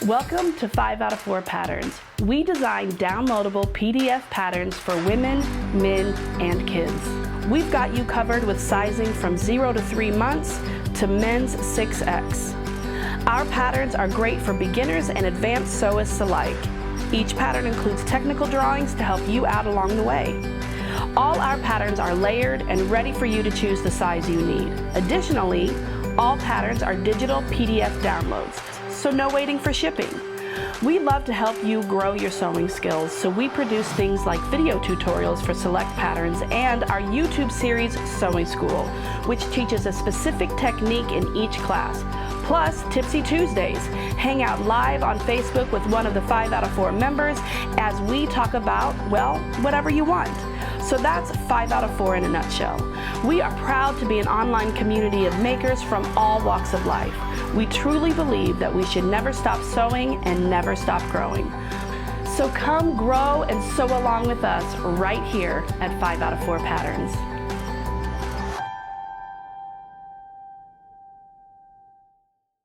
Welcome to 5 out of 4 Patterns. We design downloadable PDF patterns for women, men, and kids. We've got you covered with sizing from 0 to 3 months to men's 6X. Our patterns are great for beginners and advanced sewists alike. Each pattern includes technical drawings to help you out along the way. All our patterns are layered and ready for you to choose the size you need. Additionally, all patterns are digital PDF downloads, so no waiting for shipping. We love to help you grow your sewing skills, so we produce things like video tutorials for select patterns and our YouTube series, Sewing School, which teaches a specific technique in each class. Plus, Tipsy Tuesdays. Hang out live on Facebook with one of the 5 out of 4 members as we talk about, well, whatever you want. So that's 5 out of 4 in a nutshell. We are proud to be an online community of makers from all walks of life. We truly believe that we should never stop sewing and never stop growing. So come grow and sew along with us right here at 5 out of 4 Patterns.